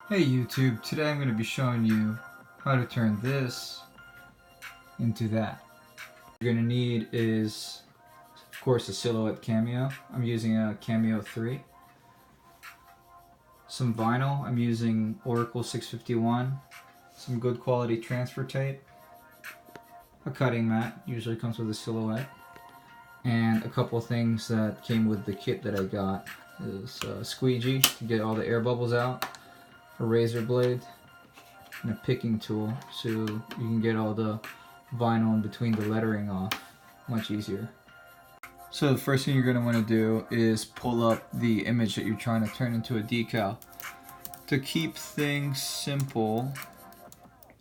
Hey YouTube, today I'm going to be showing you how to turn this into that. What you're going to need is, of course, a silhouette Cameo. I'm using a Cameo 3. Some vinyl, I'm using Oracal 651. Some good quality transfer tape. A cutting mat, usually comes with a silhouette. And a couple things that came with the kit that I got is a squeegee to get all the air bubbles out, a razor blade, and a picking tool so you can get all the vinyl in between the lettering off much easier. So the first thing you're going to want to do is pull up the image that you're trying to turn into a decal. To keep things simple,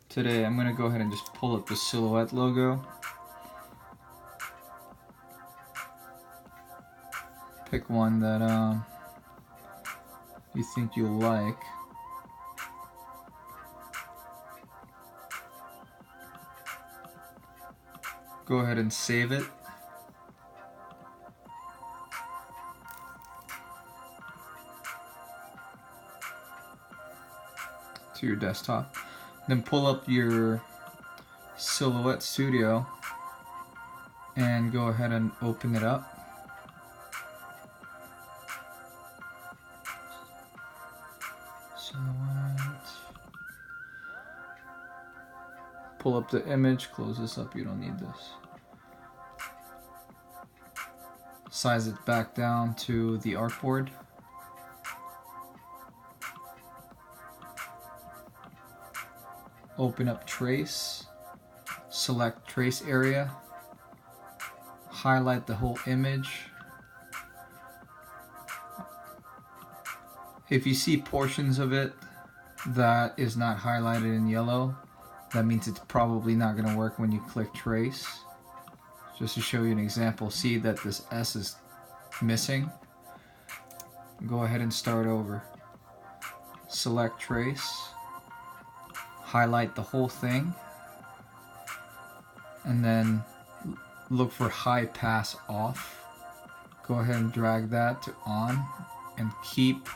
today I'm going to go ahead and just pull up the silhouette logo. Pick one that you think you'll like. Go ahead and save it. To your desktop. Then pull up your Silhouette Studio and go ahead and open it up. Silhouette. Pull up the image, close this up, you don't need this. Size it back down to the artboard. Open up Trace, select Trace Area, highlight the whole image. If you see portions of it that is not highlighted in yellow, that means it's probably not going to work when you click Trace. Just to show you an example, see that this S is missing. Go ahead and start over. Select Trace, highlight the whole thing, and then look for High Pass Off. Go ahead and drag that to on and keep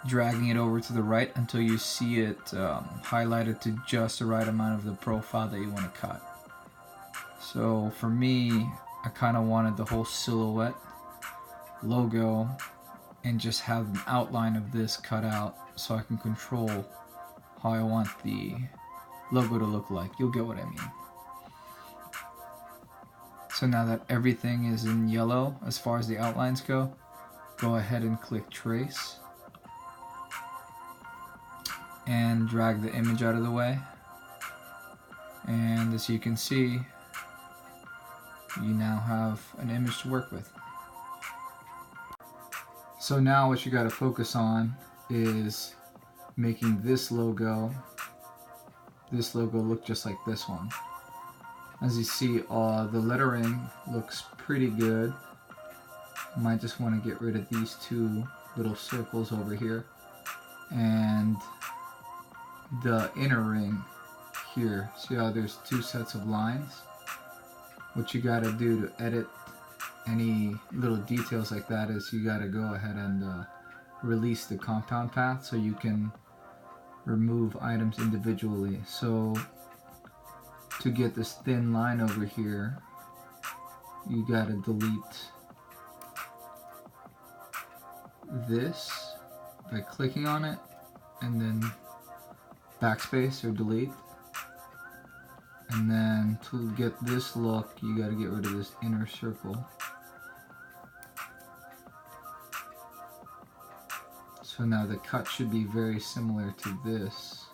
dragging it over to the right until you see it highlighted to just the right amount of the profile that you want to cut. So for me, I kind of wanted the whole silhouette logo and just have an outline of this cut out so I can control how I want the logo to look like. You'll get what I mean. So now that everything is in yellow as far as the outlines go, go ahead and click Trace and drag the image out of the way. And as you can see, you now have an image to work with. So now what you got to focus on is making this logo look just like this one. As you see, the lettering looks pretty good. You might just want to get rid of these two little circles over here and the inner ring here. See how there's two sets of lines? What you got to do to edit any little details like that is you got to go ahead and release the compound path so you can remove items individually. So to get this thin line over here, you got to delete this by clicking on it and then backspace or delete. And then to get this look, you got to get rid of this inner circle. So now the cut should be very similar to this.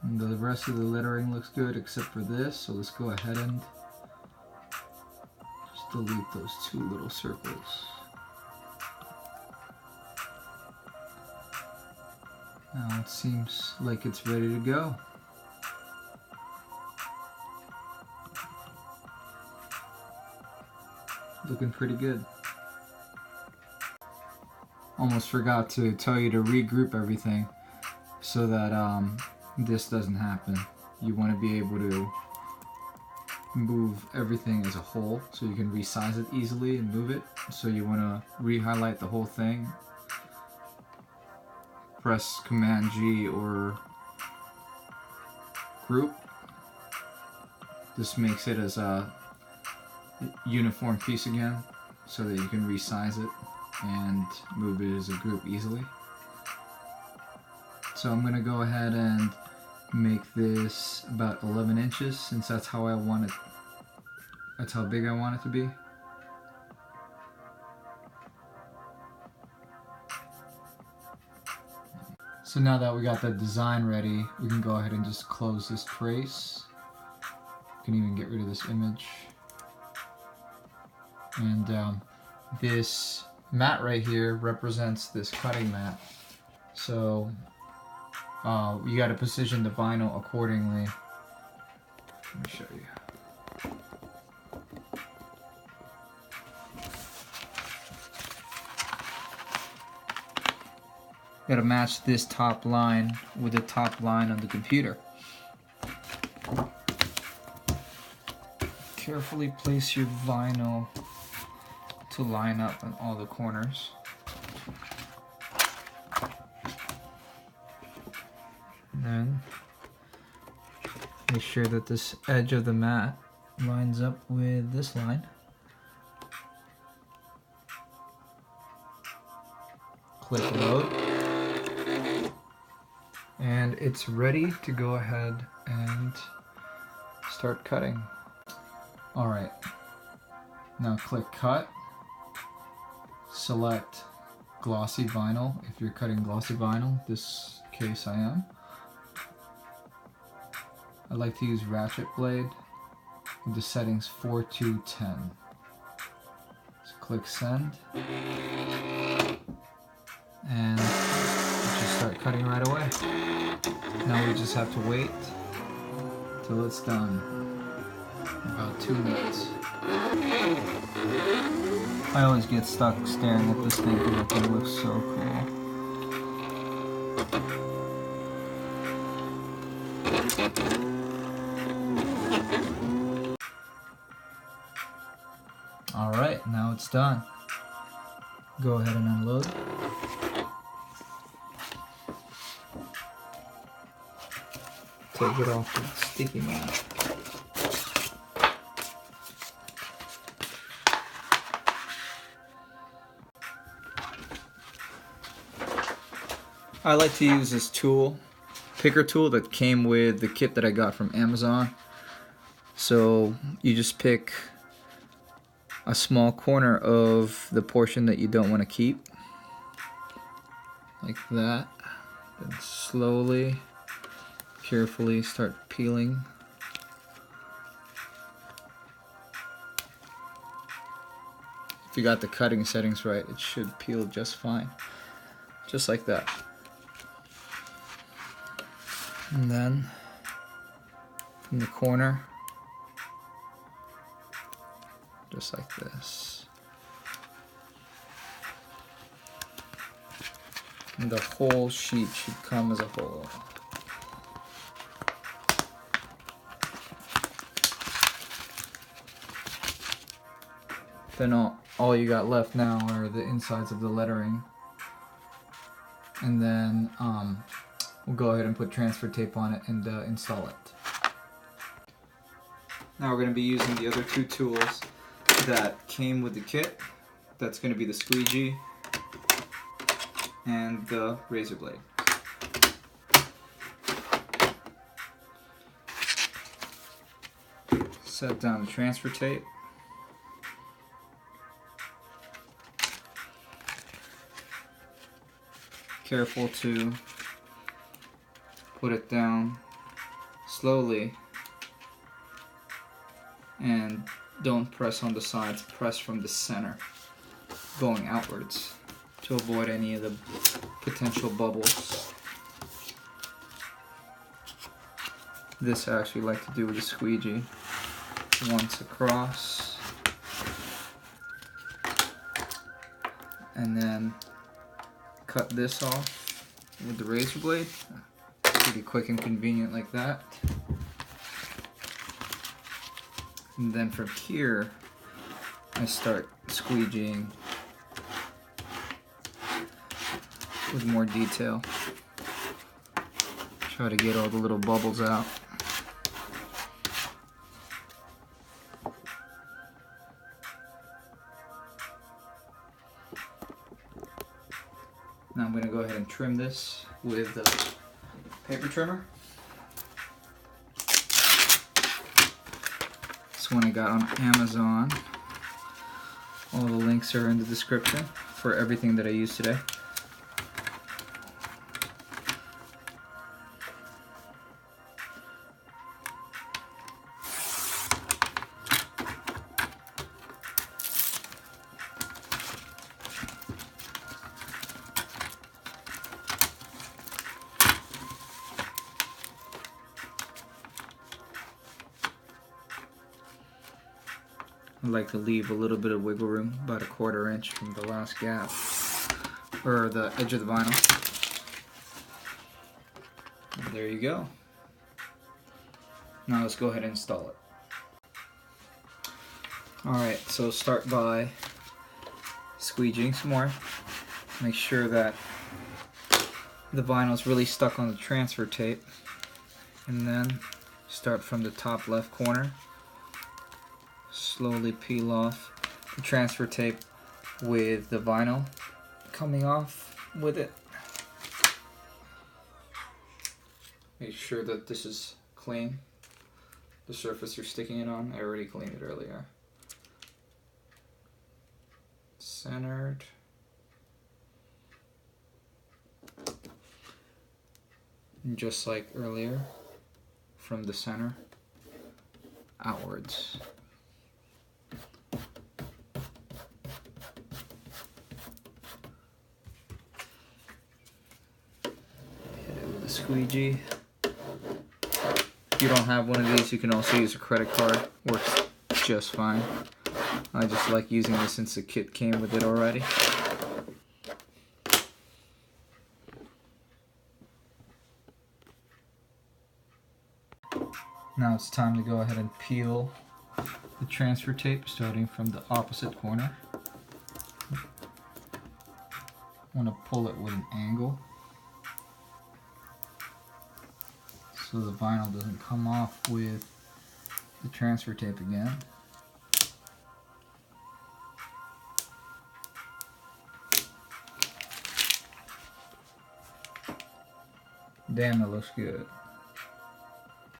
And the rest of the lettering looks good except for this, so let's go ahead and just delete those two little circles. Now it seems like it's ready to go. Looking pretty good. Almost forgot to tell you to regroup everything so that this doesn't happen. You want to be able to move everything as a whole so you can resize it easily and move it. So you want to re-highlight the whole thing press Command G or group. This makes it as a uniform piece again so that you can resize it and move it as a group easily. So I'm going to go ahead and make this about 11 inches since that's how I want it. That's how big I want it to be. So now that we got the design ready, we can go ahead and just close this trace. You can even get rid of this image. And this mat right here represents this cutting mat. So you got to position the vinyl accordingly. Let me show you. You got to match this top line with the top line on the computer. Carefully place your vinyl to line up on all the corners. And then make sure that this edge of the mat lines up with this line. Click load. And it's ready to go ahead and start cutting. Alright, now click cut, select glossy vinyl if you're cutting glossy vinyl, this case I am. I like to use ratchet blade with the settings 4 to 10. So click send, and just start cutting right away. Now we just have to wait till it's done. About 2 minutes. I always get stuck staring at this thing because it looks so cool. Alright, now it's done. Go ahead and unload. Take it off the sticky mat. I like to use this tool, picker tool that came with the kit that I got from Amazon. So you just pick a small corner of the portion that you don't want to keep, like that. Then slowly, carefully start peeling. If you got the cutting settings right, it should peel just fine. Just like that. And then from the corner, just like this. And the whole sheet should come as a whole. Then all you got left now are the insides of the lettering. And then we'll go ahead and put transfer tape on it and install it. Now we're going to be using the other two tools that came with the kit. That's going to be the squeegee and the razor blade. Set down the transfer tape. Careful to put it down slowly and don't press on the sides, press from the center going outwards to avoid any of the potential bubbles. This I actually like to do with a squeegee. Once across and then cut this off with the razor blade. Pretty quick and convenient like that. And then from here, I start squeegeeing with more detail. Try to get all the little bubbles out. Now I'm going to go ahead and trim this with the paper trimmer. This one I got on Amazon. All the links are in the description for everything that I use today. I like to leave a little bit of wiggle room, about a 1/4 inch from the last gap, or the edge of the vinyl. And there you go. Now let's go ahead and install it. Alright, so start by squeegeeing some more. Make sure that the vinyl is really stuck on the transfer tape. And then start from the top left corner. Slowly peel off the transfer tape with the vinyl coming off with it. Make sure that this is clean. The surface you're sticking it on, I already cleaned it earlier. Centered. And just like earlier, from the center outwards. Squeegee. If you don't have one of these, you can also use a credit card. Works just fine. I just like using this since the kit came with it already. Now it's time to go ahead and peel the transfer tape, starting from the opposite corner. I want to pull it with an angle, so the vinyl doesn't come off with the transfer tape again. Damn, that looks good.